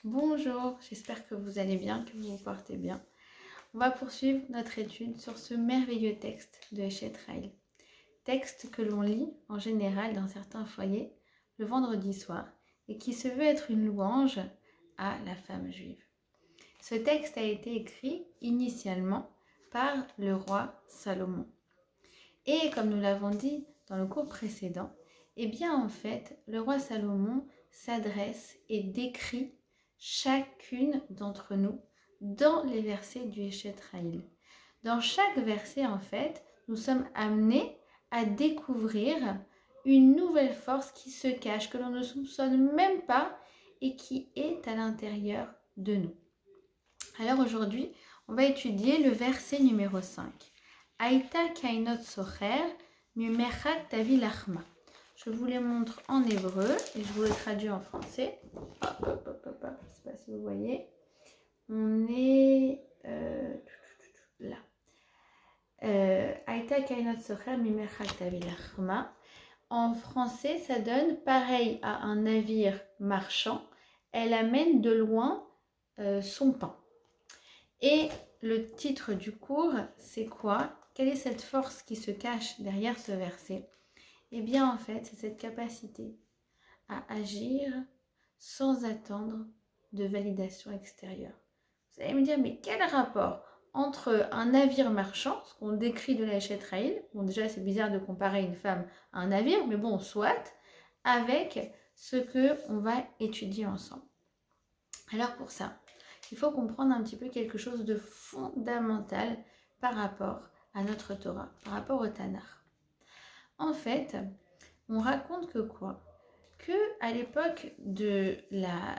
Bonjour, j'espère que vous allez bien, que vous vous portez bien. On va poursuivre notre étude sur ce merveilleux texte de Eshet Haïl. Texte que l'on lit en général dans certains foyers le vendredi soir et qui se veut être une louange à la femme juive. Ce texte a été écrit initialement par le roi Salomon. Et comme nous l'avons dit dans le cours précédent, eh bien en fait, le roi Salomon s'adresse et décrit chacune d'entre nous dans les versets du Eshet Haïl. Dans chaque verset, en fait, nous sommes amenés à découvrir une nouvelle force qui se cache, que l'on ne soupçonne même pas et qui est à l'intérieur de nous. Alors aujourd'hui, on va étudier le verset numéro 5. Aïta kainot socher mimechak tavi lachma. Je vous les montre en hébreu et je vous les traduis en français. Je ne sais pas si vous voyez. On est là. Aïta kainot socher mimechak tavi lachma. En français, ça donne pareil à un navire marchand. Elle amène de loin son pain. Et le titre du cours, c'est quoi? Quelle est cette force qui se cache derrière ce verset? Eh bien, en fait, c'est cette capacité à agir sans attendre de validation extérieure. Vous allez me dire, mais quel rapport entre un navire marchand, ce qu'on décrit de la Eshet Haïl, bon déjà c'est bizarre de comparer une femme à un navire, mais bon, soit, avec ce qu'on va étudier ensemble. Alors pour ça, il faut comprendre un petit peu quelque chose de fondamental par rapport à notre Torah, par rapport au Tanakh. En fait, on raconte que quoi? Que à l'époque de la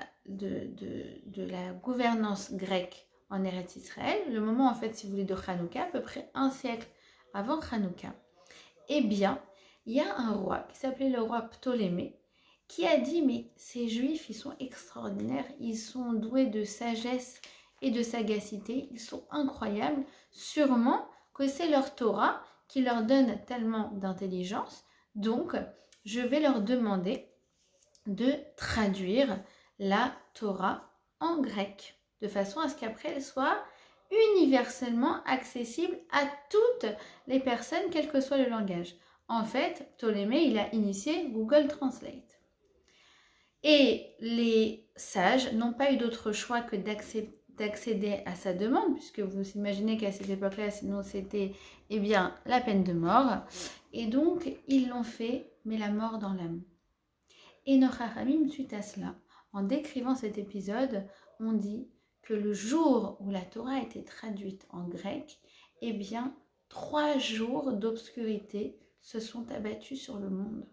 gouvernance grecque en Eretz Israël, le moment en fait, si vous voulez, de Hanouka, à peu près un siècle avant Hanouka, eh bien, il y a un roi qui s'appelait le roi Ptolémée, qui a dit, mais ces juifs, ils sont extraordinaires, ils sont doués de sagesse et de sagacité, ils sont incroyables, sûrement que c'est leur Torah qui leur donne tellement d'intelligence, donc je vais leur demander de traduire la Torah en grec, de façon à ce qu'après elle soit universellement accessible à toutes les personnes, quel que soit le langage. En fait, Ptolémée, il a initié Google Translate. Et les sages n'ont pas eu d'autre choix que d'accéder à sa demande, puisque vous imaginez qu'à cette époque-là, sinon c'était la peine de mort. Et donc, ils l'ont fait, mais la mort dans l'âme. Et nos Chachamim, suite à cela, en décrivant cet épisode, on dit que le jour où la Torah a été traduite en grec, 3 jours d'obscurité se sont abattus sur le monde.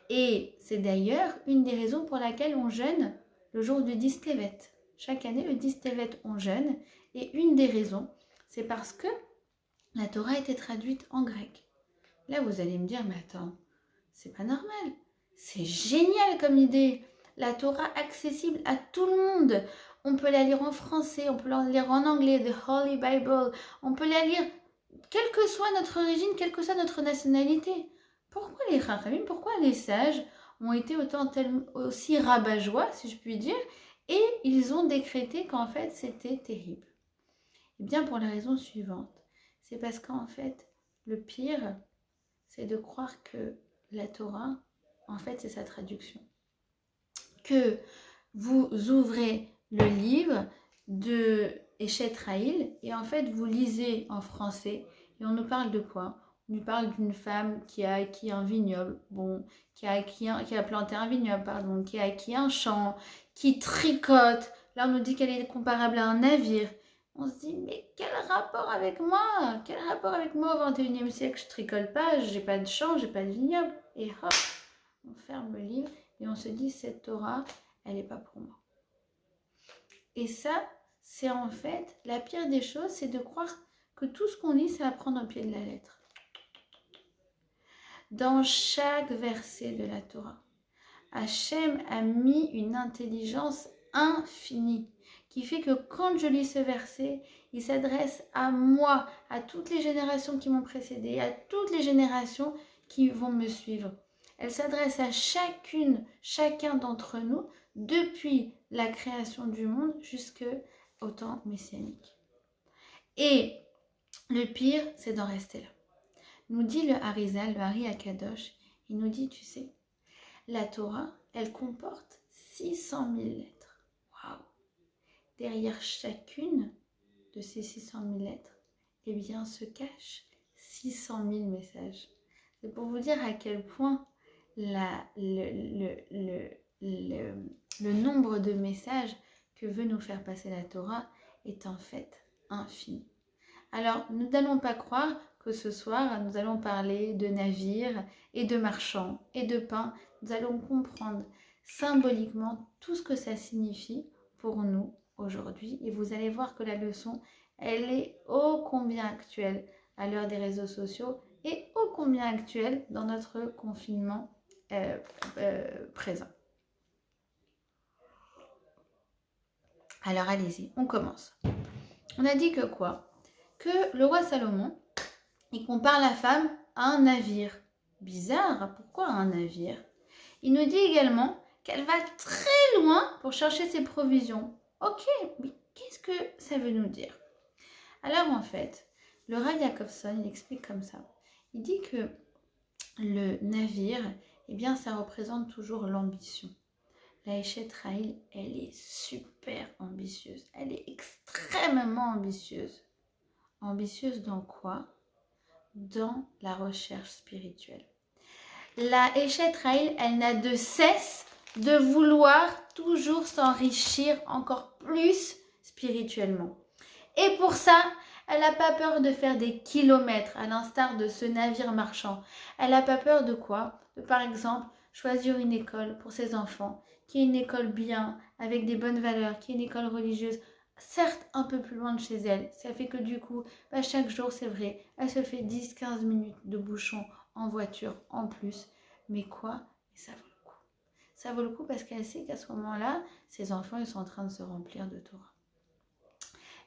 Et c'est d'ailleurs une des raisons pour laquelle on jeûne le jour du 10 Tevet. Chaque année, le 10 Tevet, on jeûne. Et une des raisons, c'est parce que la Torah a été traduite en grec. Là, vous allez me dire, mais attends, c'est pas normal. C'est génial comme idée. La Torah accessible à tout le monde. On peut la lire en français, on peut la lire en anglais, the Holy Bible. On peut la lire, quelle que soit notre origine, quelle que soit notre nationalité. Pourquoi les Chachamim, pourquoi les sages ont été aussi rabat-joie, si je puis dire, et ils ont décrété qu'en fait c'était terrible? Eh bien pour la raison suivante, c'est parce qu'en fait le pire, c'est de croire que la Torah, en fait c'est sa traduction. Que vous ouvrez le livre de Eshet Haïl et en fait vous lisez en français et on nous parle de quoi? On nous parle d'une femme qui a acquis un vignoble, qui a planté un vignoble, qui a acquis un champ, qui tricote. Là, on nous dit qu'elle est comparable à un navire. On se dit, mais quel rapport avec moi? Quel rapport avec moi au 21e siècle? Je tricole pas, j'ai pas de champ, j'ai pas de vignoble. Et hop, on ferme le livre et on se dit, cette Torah, elle n'est pas pour moi. Et ça, c'est en fait, la pire des choses, c'est de croire que tout ce qu'on lit, c'est à prendre au pied de la lettre. Dans chaque verset de la Torah, Hachem a mis une intelligence infinie qui fait que quand je lis ce verset, il s'adresse à moi, à toutes les générations qui m'ont précédé, à toutes les générations qui vont me suivre. Elle s'adresse à chacun d'entre nous depuis la création du monde jusqu'au temps messianique. Et le pire, c'est d'en rester là. Nous dit le Harizal, le Hari Akadosh, il nous dit, tu sais, la Torah, elle comporte 600 000 lettres. Waouh! Derrière chacune de ces 600 000 lettres, eh bien, se cachent 600 000 messages. C'est pour vous dire à quel point le nombre de messages que veut nous faire passer la Torah est en fait infini. Alors, nous n'allons pas croire que ce soir, nous allons parler de navires et de marchands et de pain. Nous allons comprendre symboliquement tout ce que ça signifie pour nous aujourd'hui. Et vous allez voir que la leçon, elle est ô combien actuelle à l'heure des réseaux sociaux et ô combien actuelle dans notre confinement présent. Alors allez-y, on commence. On a dit que quoi ? Que le roi Salomon, il compare la femme à un navire. Bizarre, pourquoi un navire ? Il nous dit également qu'elle va très loin pour chercher ses provisions. Ok, mais qu'est-ce que ça veut nous dire ? Alors en fait, le Rav Jacobson, il explique comme ça. Il dit que le navire, eh bien, ça représente toujours l'ambition. La Eshet Rahil, elle est super ambitieuse. Elle est extrêmement ambitieuse. Ambitieuse dans quoi ? Dans la recherche spirituelle. La Eshet Rahil, elle n'a de cesse de vouloir toujours s'enrichir encore plus spirituellement. Et pour ça, elle n'a pas peur de faire des kilomètres, à l'instar de ce navire marchand. Elle n'a pas peur de quoi ? De, par exemple, choisir une école pour ses enfants, qui est une école bien, avec des bonnes valeurs, qui est une école religieuse, certes un peu plus loin de chez elle. Ça fait que du coup, chaque jour, c'est vrai, elle se fait 10-15 minutes de bouchon en voiture en plus. Mais quoi ? Ça vaut le coup. Ça vaut le coup parce qu'elle sait qu'à ce moment-là, ses enfants, ils sont en train de se remplir de Torah.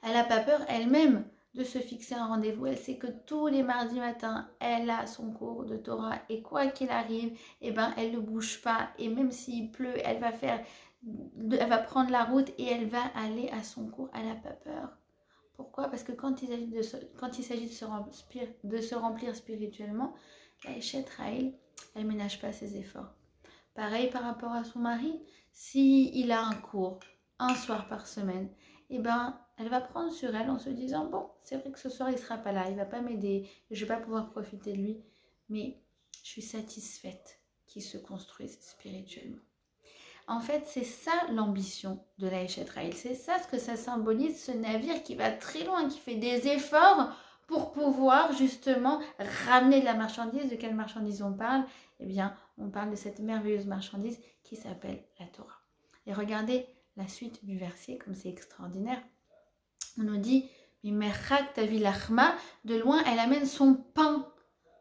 Elle n'a pas peur elle-même de se fixer un rendez-vous. Elle sait que tous les mardis matins, elle a son cours de Torah. Et quoi qu'il arrive, eh ben, elle ne bouge pas. Et même s'il pleut, elle va prendre la route et elle va aller à son cours. Elle n'a pas peur. Pourquoi ? Parce que quand il s'agit de se remplir spirituellement, la Eshet Rahil, elle ne ménage pas ses efforts. Pareil par rapport à son mari. S'il a un cours, un soir par semaine, eh ben, elle va prendre sur elle en se disant, bon, c'est vrai que ce soir, il ne sera pas là, il ne va pas m'aider, je ne vais pas pouvoir profiter de lui, mais je suis satisfaite qu'il se construise spirituellement. En fait, c'est ça l'ambition de la Eshet Rahil, c'est ça ce que ça symbolise, ce navire qui va très loin, qui fait des efforts pour pouvoir justement ramener de la marchandise. De quelle marchandise on parle ? Eh bien, on parle de cette merveilleuse marchandise qui s'appelle la Torah. Et regardez la suite du verset, comme c'est extraordinaire. On nous dit, Mimerchak tavi lachma, de loin, elle amène son pain.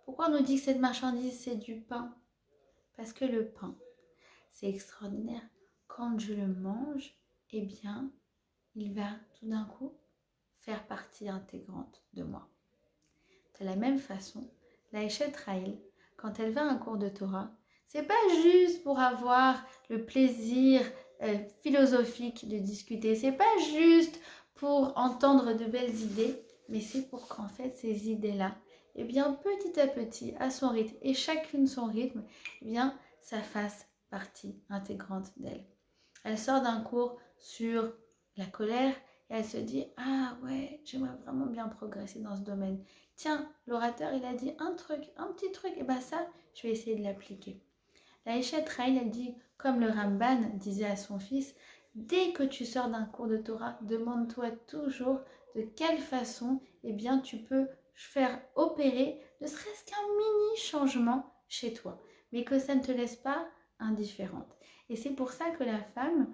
Pourquoi on nous dit que cette marchandise, c'est du pain ? Parce que le pain, c'est extraordinaire. Quand je le mange, eh bien, il va tout d'un coup faire partie intégrante de moi. De la même façon, la Eshet Rahil, quand elle va à un cours de Torah, c'est pas juste pour avoir le plaisir philosophique de discuter, c'est pas juste pour entendre de belles idées, mais c'est pour qu'en fait ces idées-là, eh bien petit à petit, à son rythme, et chacune son rythme, eh bien ça fasse partie intégrante d'elle. Elle sort d'un cours sur la colère et elle se dit « Ah ouais, j'aimerais vraiment bien progresser dans ce domaine. Tiens, l'orateur, il a dit un petit truc, et bien ça, je vais essayer de l'appliquer. » La Eshet Rahil, elle dit, comme le Ramban disait à son fils, dès que tu sors d'un cours de Torah, demande-toi toujours de quelle façon eh bien, tu peux faire opérer ne serait-ce qu'un mini changement chez toi, mais que ça ne te laisse pas indifférente. Et c'est pour ça que la femme,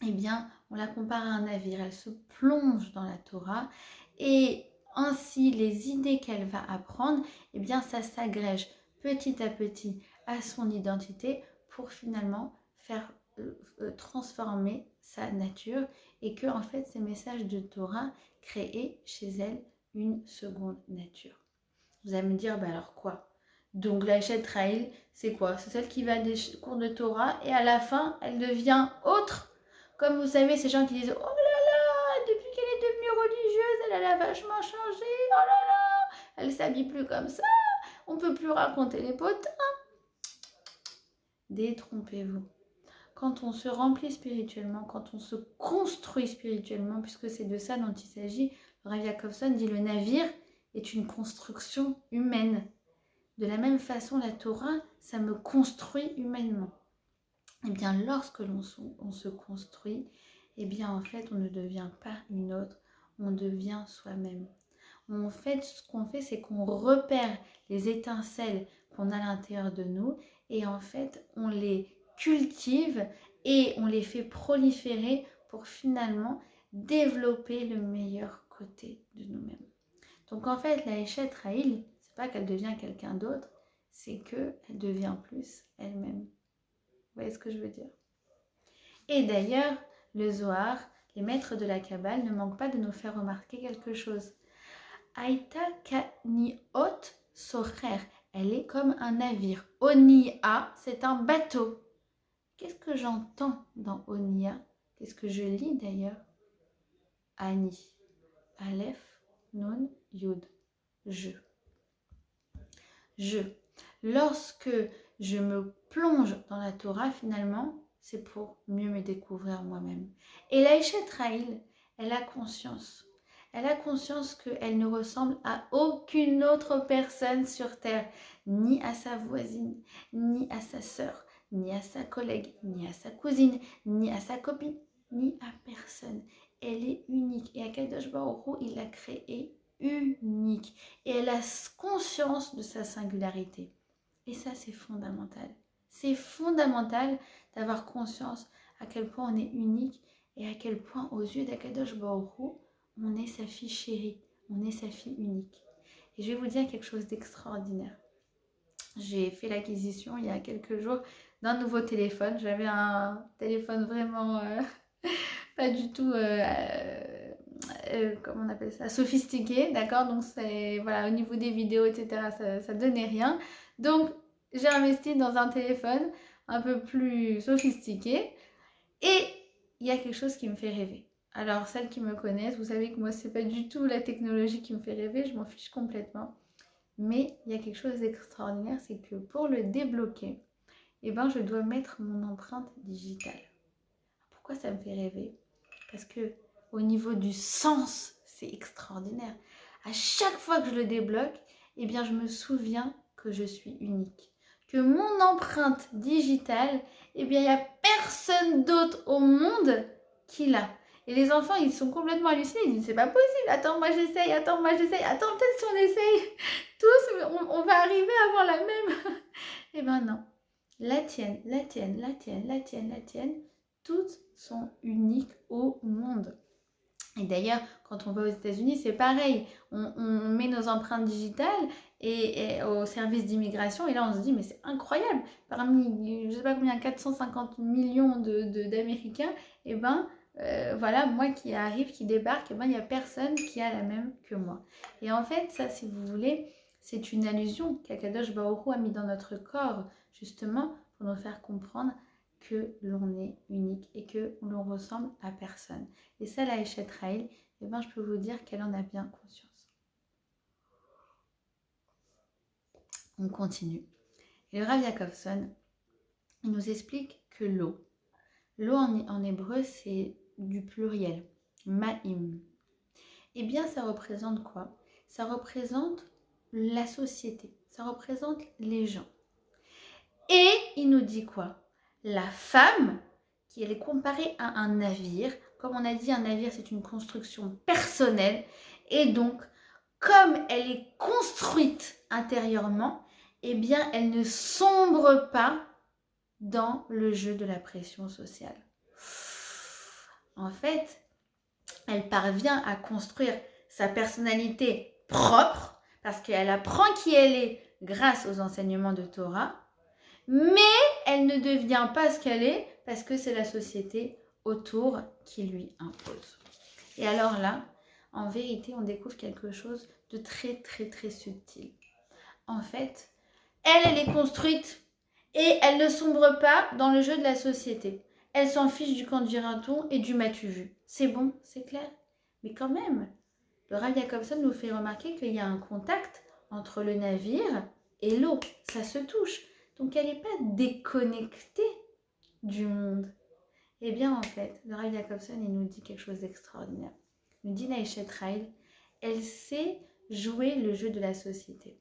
eh bien, on la compare à un navire, elle se plonge dans la Torah et ainsi les idées qu'elle va apprendre, eh bien, ça s'agrège petit à petit à son identité pour finalement faire transformer sa nature et que en fait ces messages de Torah créent chez elle une seconde nature. Vous allez me dire, alors quoi ? Donc la Eshet Rahil, c'est quoi? C'est celle qui va à des cours de Torah et à la fin, elle devient autre. Comme vous savez, ces gens qui disent « Oh là là, depuis qu'elle est devenue religieuse, elle a vachement changé. Oh là là, elle s'habille plus comme ça. On peut plus raconter les potins. » Détrompez-vous. Quand on se remplit spirituellement, quand on se construit spirituellement, puisque c'est de ça dont il s'agit, le Rav Jacobson dit « Le navire est une construction humaine. » De la même façon, la Torah, ça me construit humainement. Et bien, lorsque on se construit, et bien, en fait, on ne devient pas une autre, on devient soi-même. En fait, ce qu'on fait, c'est qu'on repère les étincelles qu'on a à l'intérieur de nous et en fait, on les cultive et on les fait proliférer pour finalement développer le meilleur côté de nous-mêmes. Donc en fait, la Eshet Rahil, c'est pas qu'elle devient quelqu'un d'autre, c'est qu'elle devient plus elle-même. Vous voyez ce que je veux dire? Et d'ailleurs, le Zohar, les maîtres de la Kabbale ne manquent pas de nous faire remarquer quelque chose. Aïta kaniot socher, elle est comme un navire. Onia, c'est un bateau. Qu'est-ce que j'entends dans Onia? Qu'est-ce que je lis d'ailleurs? Ani, Aleph, Nun, Yud. Je. Lorsque je me plonge dans la Torah, finalement, c'est pour mieux me découvrir moi-même. Et la Eshet Rahil, elle a conscience. Elle a conscience qu'elle ne ressemble à aucune autre personne sur Terre, ni à sa voisine, ni à sa sœur, ni à sa collègue, ni à sa cousine, ni à sa copine, ni à personne. Elle est unique. Et Akadosh Baruch Hu, il l'a créée unique. Et elle a conscience de sa singularité. Et ça, c'est fondamental. C'est fondamental d'avoir conscience à quel point on est unique et à quel point, aux yeux d'Akadosh Baruch Hu, on est sa fille chérie, on est sa fille unique. Et je vais vous dire quelque chose d'extraordinaire. J'ai fait l'acquisition il y a quelques jours d'un nouveau téléphone. J'avais un téléphone vraiment pas du tout, comment on appelle ça, sophistiqué, d'accord? Donc c'est, voilà, au niveau des vidéos, etc., ça donnait rien. Donc j'ai investi dans un téléphone un peu plus sophistiqué et il y a quelque chose qui me fait rêver. Alors, celles qui me connaissent, vous savez que moi, c'est pas du tout la technologie qui me fait rêver, je m'en fiche complètement. Mais il y a quelque chose d'extraordinaire, c'est que pour le débloquer, eh ben, je dois mettre mon empreinte digitale. Pourquoi ça me fait rêver? Parce que au niveau du sens, c'est extraordinaire. À chaque fois que je le débloque, eh bien, je me souviens que je suis unique. Que mon empreinte digitale, eh bien, il n'y a personne d'autre au monde qui l'a. Et les enfants, ils sont complètement hallucinés. Ils disent, c'est pas possible. Attends, moi j'essaye. Attends, peut-être si on essaye tous, on va arriver à avoir la même. Eh ben non. La tienne, la tienne, la tienne, la tienne, la tienne. Toutes sont uniques au monde. Et d'ailleurs, quand on va aux États-Unis, c'est pareil. On met nos empreintes digitales et au service d'immigration. Et là, on se dit, mais c'est incroyable. Parmi, je ne sais pas combien, 450 millions d'Américains, et ben, voilà, moi qui arrive, qui débarque, et ben, il n'y a personne qui a la même que moi. Et en fait, ça, si vous voulez, c'est une allusion qu'Akadosh Baruch Hu a mis dans notre corps, justement, pour nous faire comprendre que l'on est unique et que l'on ressemble à personne. Et ça, la Eshet Rahil, eh ben, je peux vous dire qu'elle en a bien conscience. On continue. Et le Rav Jacobson, il nous explique que l'eau en hébreu, c'est du pluriel, ma'im. Eh bien, ça représente quoi? Ça représente la société, ça représente les gens. Et il nous dit quoi? La femme, qui elle est comparée à un navire. Comme on a dit, un navire, c'est une construction personnelle. Et donc, comme elle est construite intérieurement, eh bien, elle ne sombre pas dans le jeu de la pression sociale. En fait, elle parvient à construire sa personnalité propre parce qu'elle apprend qui elle est grâce aux enseignements de Torah. Mais elle ne devient pas ce qu'elle est parce que c'est la société autour qui lui impose. Et alors là, en vérité, on découvre quelque chose de très, très, très subtil. En fait, elle est construite et elle ne sombre pas dans le jeu de la société. Elle s'en fiche du qu'en dira-t-on et du m'as-tu vu. C'est bon, c'est clair. Mais quand même, le Rav Jacobson nous fait remarquer qu'il y a un contact entre le navire et l'eau. Ça se touche. Donc elle n'est pas déconnectée du monde. Eh bien en fait, le Rav Jacobson, il nous dit quelque chose d'extraordinaire. Il nous dit la Eshet Raïl, elle sait jouer le jeu de la société.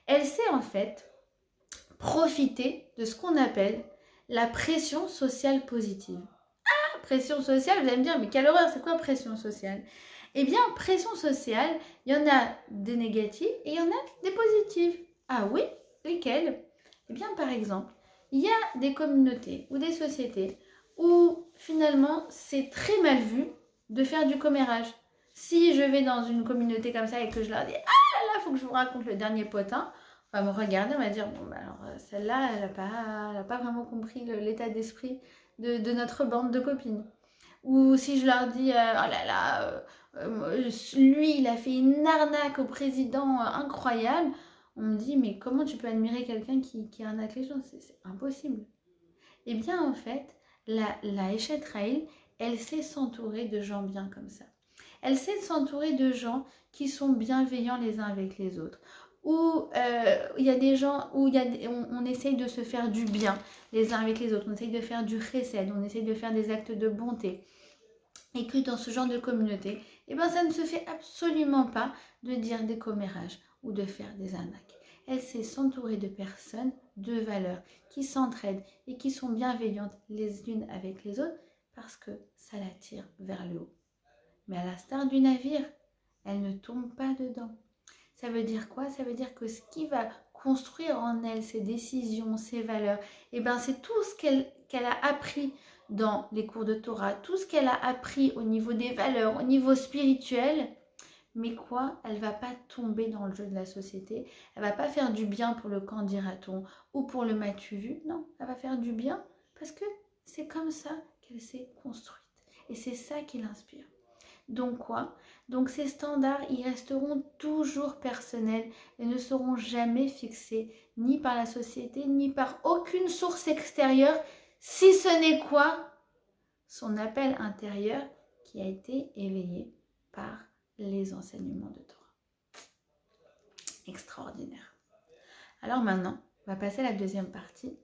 Elle sait en fait profiter de ce qu'on appelle la pression sociale positive. Ah, pression sociale, vous allez me dire, mais quelle horreur, c'est quoi pression sociale? Eh bien, pression sociale, il y en a des négatives et il y en a des positives. Ah oui, lesquelles? Eh bien, par exemple, il y a des communautés ou des sociétés où finalement c'est très mal vu de faire du commérage. Si je vais dans une communauté comme ça et que je leur dis « Ah là là, il faut que je vous raconte le dernier potin », on va me regarder, on va dire « Bon, bah alors celle-là, elle n'a pas vraiment compris l'état d'esprit de notre bande de copines. » Ou si je leur dis « Oh là là, lui, il a fait une arnaque au président incroyable », on me dit « Mais comment tu peux admirer quelqu'un qui arnaque les gens? C'est impossible. » Eh bien, en fait, la Eshet Raïl, elle sait s'entourer de gens bien comme ça. Elle sait s'entourer de gens qui sont bienveillants les uns avec les autres. Où il y a des gens où on essaye de se faire du bien les uns avec les autres. On essaye de faire du chesed, on essaye de faire des actes de bonté. Et que dans ce genre de communauté, eh ben, ça ne se fait absolument pas de dire des commérages ou de faire des arnaques. Elle sait s'entourer de personnes de valeur qui s'entraident et qui sont bienveillantes les unes avec les autres parce que ça l'attire vers le haut. Mais à l'instar du navire, elle ne tombe pas dedans. Ça veut dire quoi? Ça veut dire que ce qui va construire en elle ses décisions, ses valeurs, eh ben, c'est tout ce qu'elle a appris dans les cours de Torah, tout ce qu'elle a appris au niveau des valeurs, au niveau spirituel. Mais quoi? Elle ne va pas tomber dans le jeu de la société. Elle ne va pas faire du bien pour le qu'en dira-t-on ou pour le m'as-tu vu. Non, elle va faire du bien parce que c'est comme ça qu'elle s'est construite. Et c'est ça qui l'inspire. Donc quoi? Donc ces standards, ils resteront toujours personnels et ne seront jamais fixés ni par la société, ni par aucune source extérieure, si ce n'est quoi? Son appel intérieur qui a été éveillé par les enseignements de Torah. Extraordinaire. Alors maintenant, on va passer à la deuxième partie.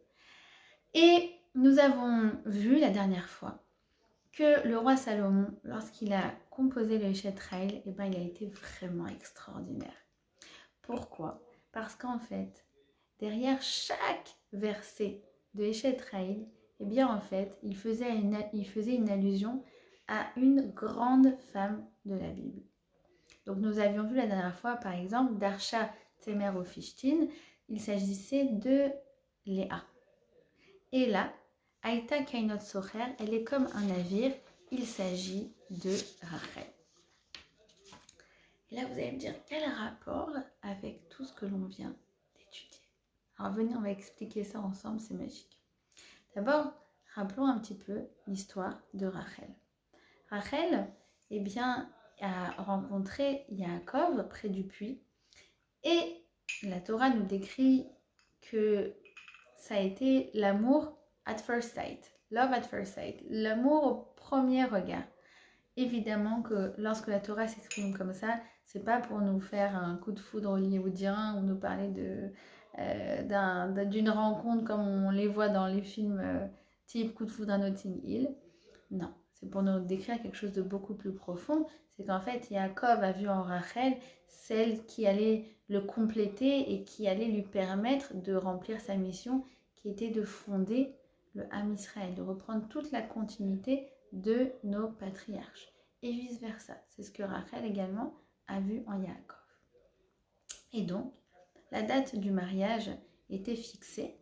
Et nous avons vu la dernière fois que le roi Salomon, lorsqu'il a composé le Eshet Raïl, eh ben, il a été vraiment extraordinaire. Pourquoi? Parce qu'en fait, derrière chaque verset de Eshet Raïl, eh bien en fait, il faisait une allusion à une grande femme de la Bible. Donc nous avions vu la dernière fois, par exemple, Darsha Temer Ofishtin, il s'agissait de Léa. Et là, Aïta Kainot Socher, elle est comme un navire, il s'agit de Rachel. Et là, vous allez me dire, quel rapport avec tout ce que l'on vient d'étudier? Alors venez, on va expliquer ça ensemble, c'est magique. D'abord, rappelons un petit peu l'histoire de Rachel. Rachel, eh bien, a rencontré Yaakov près du puits et la Torah nous décrit que ça a été l'amour at first sight, love at first sight, l'amour au premier regard. Évidemment que lorsque la Torah s'exprime comme ça, c'est pas pour nous faire un coup de foudre hollywoodien ou nous parler d'une rencontre comme on les voit dans les films type Coup de foudre à Notting Hill. Non, c'est pour nous décrire quelque chose de beaucoup plus profond. C'est qu'en fait, Yaakov a vu en Rachel celle qui allait le compléter et qui allait lui permettre de remplir sa mission qui était de fonder le Ham Israël, de reprendre toute la continuité de nos patriarches et vice versa. C'est ce que Rachel également a vu en Yaakov. Et donc, la date du mariage était fixée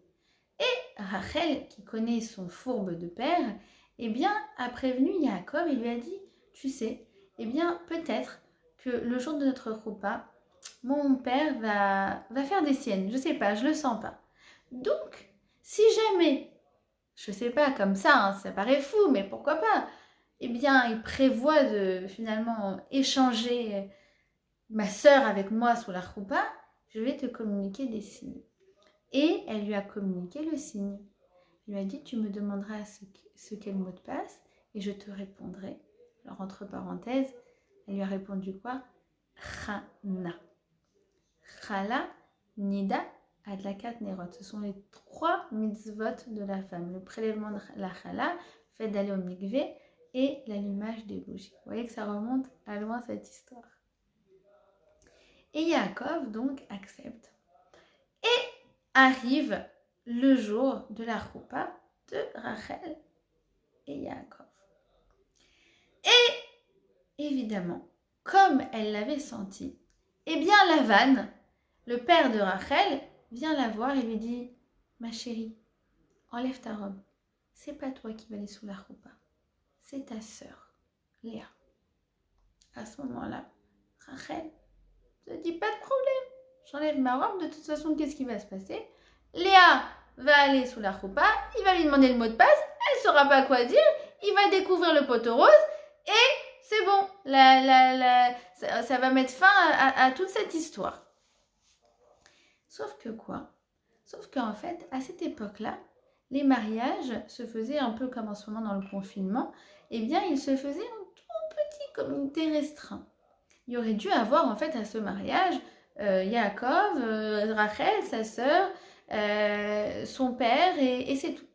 et Rachel, qui connaît son fourbe de père, eh bien, a prévenu Yaakov et lui a dit, tu sais, eh bien, peut-être que le jour de notre repas, mon père va faire des siennes. Je sais pas, je le sens pas. Donc, si jamais, je sais pas, comme ça, ça paraît fou, mais pourquoi pas, eh bien, il prévoit de finalement échanger ma sœur avec moi sous la choupa, je vais te communiquer des signes. et elle lui a communiqué le signe. Elle lui a dit, tu me demanderas ce qu'est le mot de passe et je te répondrai. Alors, entre parenthèses, elle lui a répondu quoi? Chana. Chala, Nida, Adlakat, Nerot. Ce sont les 3 mitzvot de la femme. Le prélèvement de la chala, fait d'aller au mikvé et l'allumage des bougies. Vous voyez que ça remonte à loin cette histoire. Et Yaakov donc accepte. Et arrive le jour de la choupa de Rachel et Yaakov. Et évidemment, comme elle l'avait senti, eh bien Lavan, le père de Rachel, vient la voir et lui dit « Ma chérie, enlève ta robe. C'est pas toi qui vas aller sous la choupa. C'est ta sœur, Léa. » À ce moment-là, Rachel te dit « Pas de problème. J'enlève ma robe. De toute façon, qu'est-ce qui va se passer? Léa va aller sous la choupa. Il va lui demander le mot de passe. Elle ne saura pas quoi dire. Il va découvrir le poteau rose. Et c'est bon. Ça va mettre fin à toute cette histoire. » Sauf que quoi? Sauf qu'en fait, à cette époque-là, les mariages se faisaient un peu comme en ce moment dans le confinement. Eh bien, ils se faisaient en tout petit comité restreint. Il y aurait dû avoir en fait à ce mariage Yaakov, Rachel, sa sœur, son père et c'est tout.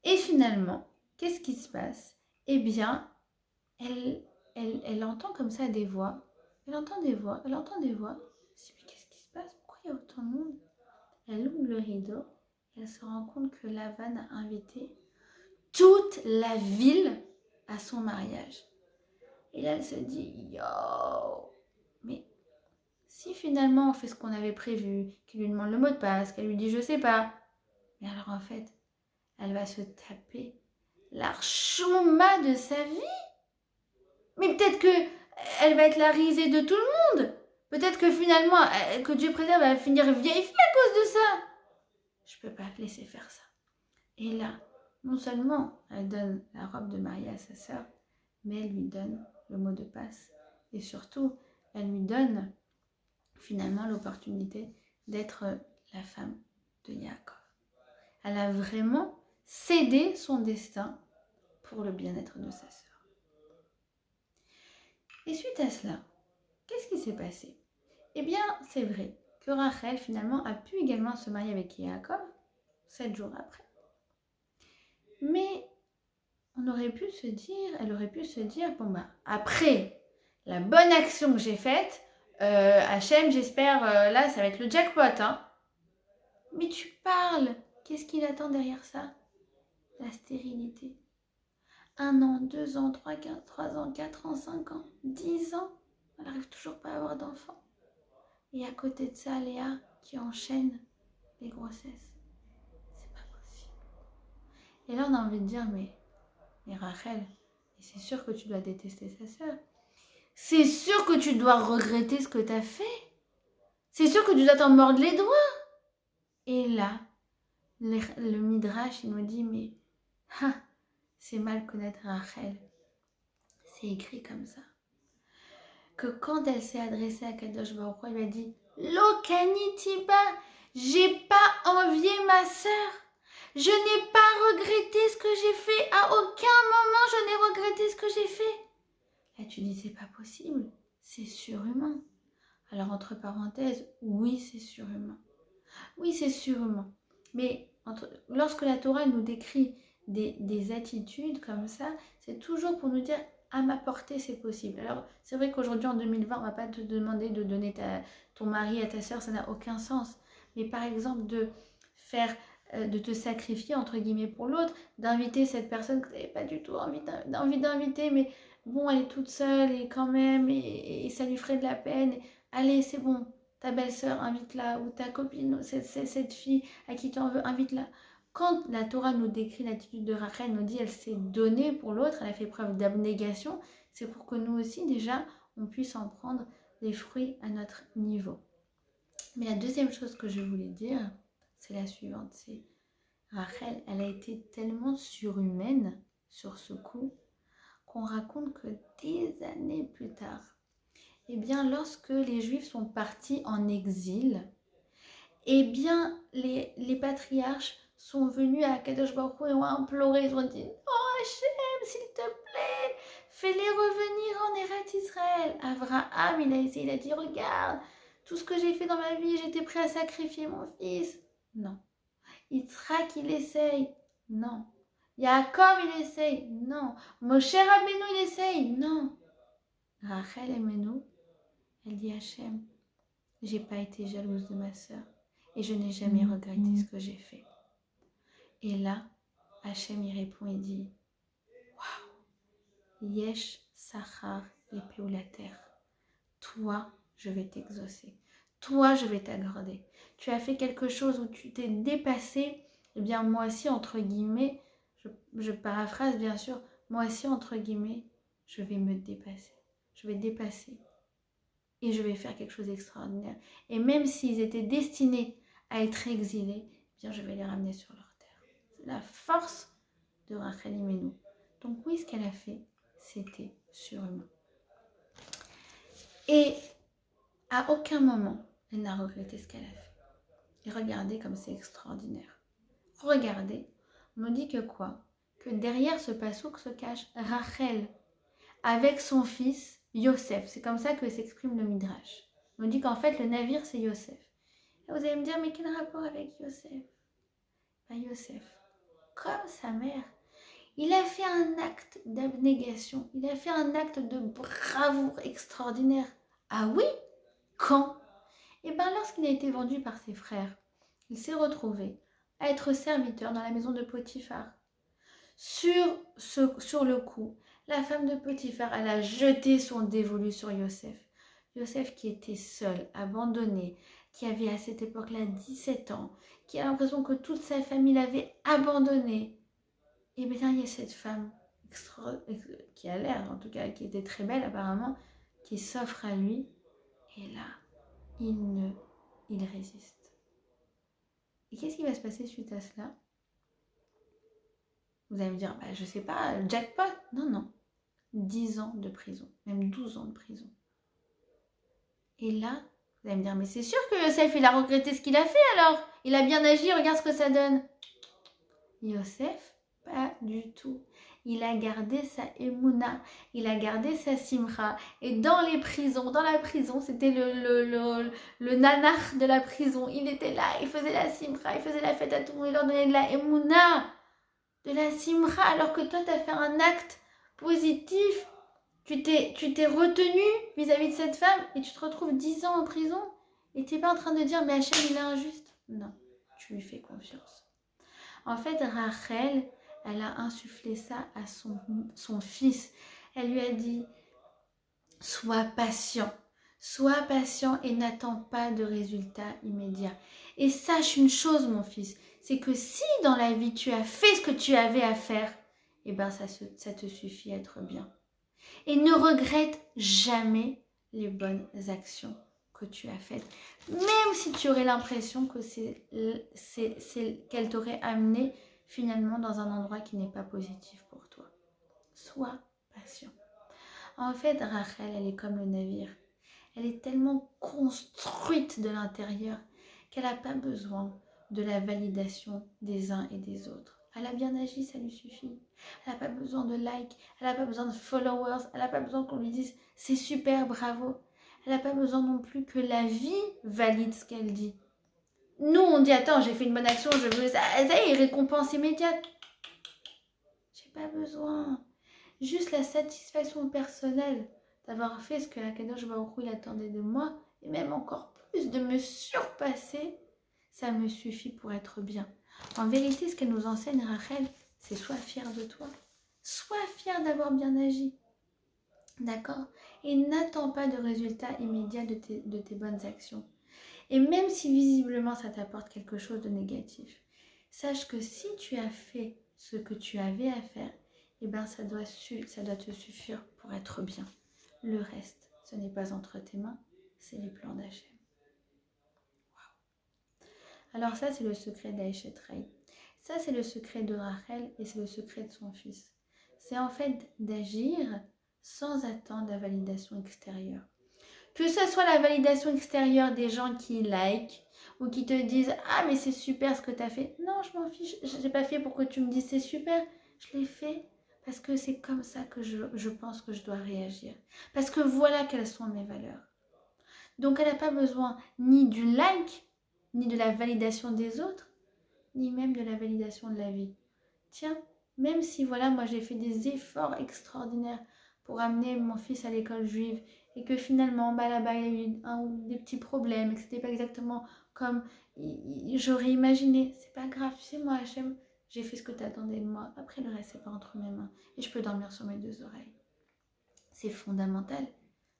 Et finalement, qu'est-ce qui se passe? Eh bien, elle entend comme ça des voix. Elle entend des voix. Elle se dit, mais qu'est-ce qui se passe? Pourquoi il y a autant de monde? Elle ouvre le rideau et elle se rend compte que Lavan a invité toute la ville à son mariage. Et là, elle se dit, yo, mais si finalement on fait ce qu'on avait prévu, qu'il lui demande le mot de passe, qu'elle lui dit je sais pas, mais alors en fait, elle va se taper l'archouma de sa vie. Mais peut-être que elle va être la risée de tout le monde. Peut-être que finalement, que Dieu préserve, elle va finir vieille fille à cause de ça. Je peux pas laisser faire ça. Et là, non seulement elle donne la robe de mariée à sa sœur, mais elle lui donne le mot de passe. Et surtout, elle lui donne finalement l'opportunité d'être la femme de Yaakov. Elle a vraiment cédé son destin pour le bien-être de sa sœur. Et suite à cela, qu'est-ce qui s'est passé? Eh bien, c'est vrai que Rachel finalement a pu également se marier avec Yaakov 7 jours après. Mais elle aurait pu se dire, bon bah, après la bonne action que j'ai faite, Hachem, j'espère, là, ça va être le jackpot, hein. Mais tu parles, qu'est-ce qu'il attend derrière ça? La stérilité. 1 an, 2 ans, 3 ans, 4 ans, 5 ans, 10 ans, elle n'arrive toujours pas à avoir d'enfant. Et à côté de ça, Léa qui enchaîne les grossesses. C'est pas possible. Et là, on a envie de dire, mais Rachel, c'est sûr que tu dois détester sa sœur. C'est sûr que tu dois regretter ce que tu as fait. C'est sûr que tu dois t'en mordre les doigts. Et là, le Midrash, il nous dit, mais c'est mal connaître Rachel. C'est écrit comme ça. Que quand elle s'est adressée à Kadosh Baruch Hu, elle lui a dit, Lo kanitiba, j'ai pas envié ma sœur. Je n'ai pas regretté ce que j'ai fait. À aucun moment, je n'ai regretté ce que j'ai fait. Là, tu dis, c'est pas possible. C'est surhumain. Alors, entre parenthèses, oui, c'est surhumain. Oui, c'est surhumain. Mais lorsque la Torah nous décrit des attitudes comme ça, c'est toujours pour nous dire, à ma portée, c'est possible. Alors, c'est vrai qu'aujourd'hui, en 2020, on ne va pas te demander de donner ton mari à ta sœur, ça n'a aucun sens. Mais par exemple, de te sacrifier, entre guillemets, pour l'autre, d'inviter cette personne que tu n'avais pas du tout envie d'inviter, mais bon, elle est toute seule et quand même, et ça lui ferait de la peine. Allez, c'est bon, ta belle-sœur, invite-la, ou ta copine, cette fille à qui tu en veux, invite-la. Quand la Torah nous décrit l'attitude de Rachel, nous dit elle s'est donnée pour l'autre, elle a fait preuve d'abnégation, c'est pour que nous aussi, déjà, on puisse en prendre les fruits à notre niveau. Mais la deuxième chose que je voulais dire, c'est la suivante, c'est Rachel, elle a été tellement surhumaine sur ce coup qu'on raconte que des années plus tard, eh bien, lorsque les Juifs sont partis en exil, eh bien, les patriarches sont venus à Kadosh Baruch Hu et ont imploré, ils ont dit, oh Hachem, s'il te plaît, fais-les revenir en Eretz Israël. Abraham, il a dit, regarde, tout ce que j'ai fait dans ma vie, j'étais prêt à sacrifier mon fils. Non. Yitzhak, il essaye. Non. Yaakov, il essaye. Non. Moshe Rabbeinu, il essaye. Non. Rachel Emenu, elle dit Hachem, j'ai pas été jalouse de ma sœur et je n'ai jamais regretté ce que j'ai fait. Et là, Hachem y répond et dit, waouh, Yesh Sachar Lepeulater, toi, je vais t'exaucer. Toi, je vais t'accorder. Tu as fait quelque chose où tu t'es dépassé, eh bien moi aussi, entre guillemets, je paraphrase bien sûr, moi aussi, entre guillemets, je vais me dépasser. Je vais dépasser et je vais faire quelque chose d'extraordinaire. Et même s'ils étaient destinés à être exilés, eh bien je vais les ramener sur leur terre. C'est la force de Rachel Imenu. Donc oui, ce qu'elle a fait, c'était surhumain. Et à aucun moment, elle n'a regretté ce qu'elle a fait. Et regardez comme c'est extraordinaire. Regardez, on nous dit que quoi? Que derrière ce passouk se cache Rachel avec son fils Yosef. C'est comme ça que s'exprime le Midrash. On nous dit qu'en fait, le navire, c'est Yosef. Et vous allez me dire, mais quel rapport avec Yosef? Ben, Yosef, comme sa mère, il a fait un acte d'abnégation. Il a fait un acte de bravoure extraordinaire. Ah oui? Quand? Et bien, lorsqu'il a été vendu par ses frères, il s'est retrouvé à être serviteur dans la maison de Potiphar. Sur le coup, la femme de Potiphar, elle a jeté son dévolu sur Yosef. Yosef qui était seul, abandonné, qui avait à cette époque-là 17 ans, qui a l'impression que toute sa famille l'avait abandonné. Et bien, il y a cette femme qui a l'air, en tout cas, qui était très belle apparemment, qui s'offre à lui. Et là, il résiste. Et qu'est-ce qui va se passer suite à cela? Vous allez me dire, bah, je sais pas, jackpot? Non, non. 10 ans de prison, même 12 ans de prison. Et là, vous allez me dire, mais c'est sûr que Yosef, il a regretté ce qu'il a fait alors. Il a bien agi, regarde ce que ça donne. Yosef, pas du tout. Il a gardé sa émouna, il a gardé sa simra. Et dans la prison, c'était le nanar de la prison. Il était là, il faisait la simra, il faisait la fête à tout le monde, il leur donnait de la émouna, de la simra, alors que toi, tu as fait un acte positif. Tu t'es retenu vis-à-vis de cette femme et tu te retrouves 10 ans en prison et tu n'es pas en train de dire, mais Hachem, il est injuste. Non, tu lui fais confiance. En fait, Rachel, elle a insufflé ça à son fils. Elle lui a dit, sois patient et n'attends pas de résultats immédiats. Et sache une chose, mon fils, c'est que si dans la vie tu as fait ce que tu avais à faire, eh ben ça te suffit à être bien. Et ne regrette jamais les bonnes actions que tu as faites. Même si tu aurais l'impression que qu'elle t'aurait amené finalement dans un endroit qui n'est pas positif pour toi. Sois patient. En fait, Rachel, elle est comme le navire. Elle est tellement construite de l'intérieur qu'elle n'a pas besoin de la validation des uns et des autres. Elle a bien agi, ça lui suffit. Elle n'a pas besoin de likes, elle n'a pas besoin de followers, elle n'a pas besoin qu'on lui dise c'est super, bravo. Elle n'a pas besoin non plus que la vie valide ce qu'elle dit. Nous, on dit attends, j'ai fait une bonne action, je veux ça, récompense immédiate. J'ai pas besoin. Juste la satisfaction personnelle d'avoir fait ce que Akadosh Baruch Hu attendait de moi, et même encore plus de me surpasser, ça me suffit pour être bien. En vérité, ce qu'elle nous enseigne, Rachel, c'est sois fière de toi. Sois fière d'avoir bien agi. D'accord? Et n'attends pas de résultats immédiats de tes bonnes actions. Et même si visiblement ça t'apporte quelque chose de négatif, sache que si tu as fait ce que tu avais à faire, eh ben ça doit te suffire pour être bien. Le reste, ce n'est pas entre tes mains, c'est les plans d'Hachem. Alors ça, c'est le secret d'Aïchet Ray. Ça, c'est le secret de Rachel et c'est le secret de son fils. C'est en fait d'agir sans attendre la validation extérieure. Que ce soit la validation extérieure des gens qui like ou qui te disent ah mais c'est super ce que tu as fait. Non, je m'en fiche, je l'ai pas fait pour que tu me dises c'est super. Je l'ai fait parce que c'est comme ça que je pense que je dois réagir. Parce que voilà quelles sont mes valeurs. Donc elle n'a pas besoin ni du like, ni de la validation des autres, ni même de la validation de la vie. Tiens, même si voilà, moi j'ai fait des efforts extraordinaires pour amener mon fils à l'école juive et que finalement, bah là-bas, il y a eu des petits problèmes et que c'était pas exactement comme j'aurais imaginé. C'est pas grave, tu sais, moi, Hachem, j'ai fait ce que tu attendais de moi. Après, le reste, c'est pas entre mes mains et je peux dormir sur mes deux oreilles. C'est fondamental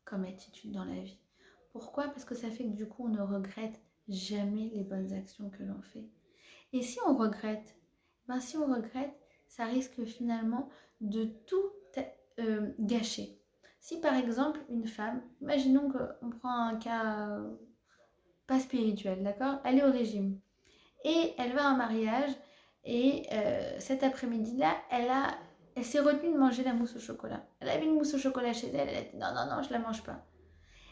comme attitude dans la vie. Pourquoi? Parce que ça fait que du coup, on ne regrette jamais les bonnes actions que l'on fait. Et si on regrette, ça risque finalement de tout gâcher. Si par exemple une femme, imaginons qu'on prend un cas pas spirituel, d'accord? Elle est au régime et elle va à un mariage et cet après-midi-là, elle s'est retenue de manger la mousse au chocolat. Elle avait une mousse au chocolat chez elle, elle a dit non, non, non, je la mange pas.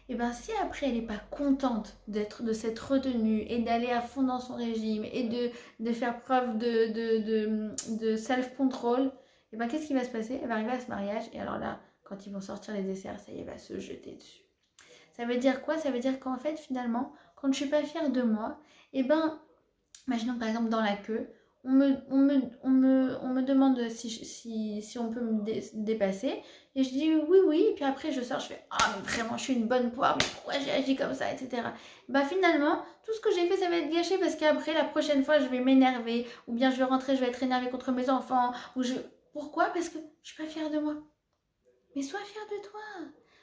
Et bien si après elle n'est pas contente de s'être retenue et d'aller à fond dans son régime et de faire preuve de self-control, et bien qu'est-ce qui va se passer? Elle va arriver à ce mariage et alors là, quand ils vont sortir les desserts, ça y est, elle va se jeter dessus. Ça veut dire quoi? Ça veut dire qu'en fait finalement, quand je suis pas fière de moi, et ben, imaginons par exemple dans la queue, on me demande si on peut me dépasser. Et je dis oui, oui. Et puis après, je sors, je fais ah, mais vraiment, je suis une bonne poire, mais pourquoi j'ai agi comme ça, etc. Bah finalement, tout ce que j'ai fait, ça va être gâché parce qu'après, la prochaine fois, je vais m'énerver. Ou bien je vais rentrer, je vais être énervée contre mes enfants. Pourquoi? Parce que je suis pas fière de moi. Mais sois fière de toi.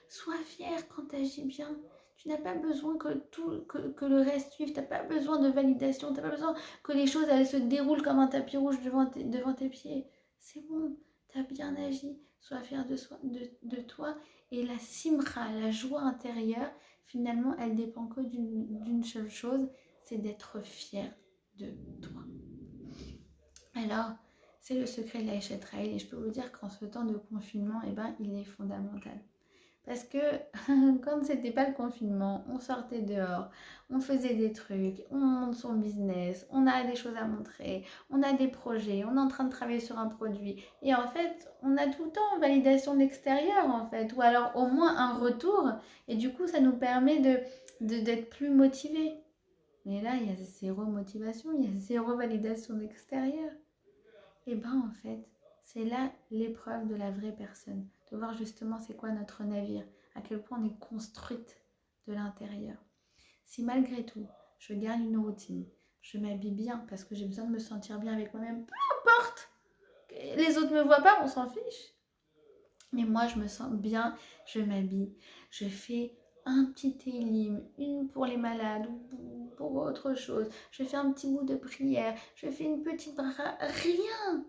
Sois fière quand tu agis bien. Tu n'as pas besoin que le reste suive. Tu n'as pas besoin de validation. Tu n'as pas besoin que les choses elles se déroulent comme un tapis rouge devant tes pieds. C'est bon. Tu as bien agi. Sois fière de toi. Et la simra, la joie intérieure, finalement, elle dépend que d'une seule chose. C'est d'être fière de toi. Alors, c'est le secret de la Eshet Raïl et je peux vous dire qu'en ce temps de confinement, eh ben, il est fondamental. Parce que quand c'était pas le confinement, on sortait dehors, on faisait des trucs, on monte son business, on a des choses à montrer, on a des projets, on est en train de travailler sur un produit. Et en fait, on a tout le temps validation de l'extérieur en fait, ou alors au moins un retour. Et du coup, ça nous permet d'être plus motivés. Mais là, il y a zéro motivation, il y a zéro validation de l'extérieur. Et ben en fait, c'est là l'épreuve de la vraie personne, de voir justement c'est quoi notre navire, à quel point on est construite de l'intérieur. Si malgré tout, je garde une routine, je m'habille bien parce que j'ai besoin de me sentir bien avec moi-même, peu importe, les autres ne me voient pas, on s'en fiche. Mais moi je me sens bien, je m'habille, je fais un petit télim, une pour les malades ou pour autre chose. Je fais un petit bout de prière, je fais une petite bracha, rien.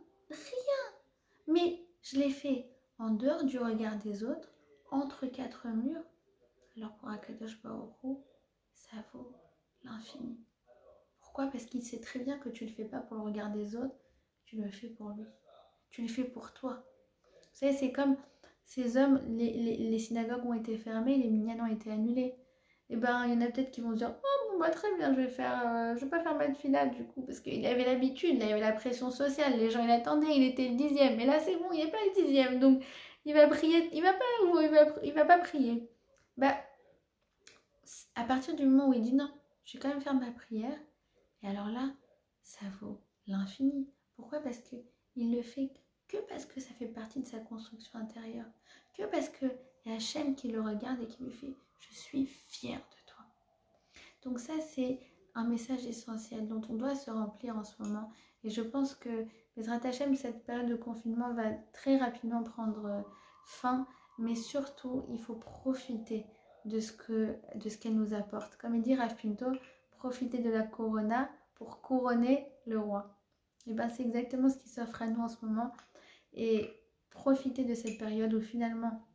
Mais je l'ai fait en dehors du regard des autres, entre quatre murs. Alors pour Akadosh Baruch Hu, ça vaut l'infini. Pourquoi? Parce qu'il sait très bien que tu ne le fais pas pour le regard des autres, tu le fais pour lui. Tu le fais pour toi. Vous savez, c'est comme ces hommes, les synagogues ont été fermées, les minyanes ont été annulées. Et ben, il y en a peut-être qui vont se dire oh, bon, bah, très bien, je vais pas faire ma fila du coup, parce qu'il avait l'habitude, là, il y avait la pression sociale, les gens il attendaient, il était le 10e, mais là c'est bon, il n'est pas le 10e, donc il va prier, il va pas prier. Bah, à partir du moment où il dit non, je vais quand même faire ma prière, et alors là, ça vaut l'infini. Pourquoi? Parce qu'il le fait que parce que ça fait partie de sa construction intérieure, que parce que il y a Hachem qui le regarde et qui lui fait je suis fière de toi. Donc ça c'est un message essentiel dont on doit se remplir en ce moment, et je pense que Bezrat Hachem, cette période de confinement va très rapidement prendre fin, mais surtout il faut profiter de ce qu'elle nous apporte. Comme il dit Rav Pinto, profiter de la corona pour couronner le roi. Et bien c'est exactement ce qui s'offre à nous en ce moment, et profiter de cette période où finalement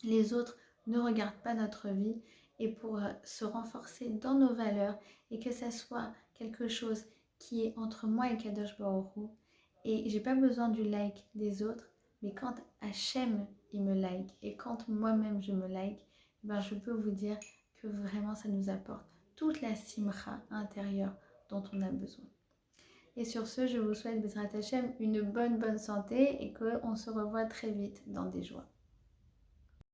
les autres ne regardent pas notre vie, et pour se renforcer dans nos valeurs, et que ça soit quelque chose qui est entre moi et Kadosh Baruch Hu. Et j'ai pas besoin du like des autres, mais quand Hachem il me like et quand moi-même je me like, ben, je peux vous dire que vraiment ça nous apporte toute la simcha intérieure dont on a besoin. Et sur ce, je vous souhaite, Bezrat Hashem, une bonne santé et qu'on se revoit très vite dans des joies.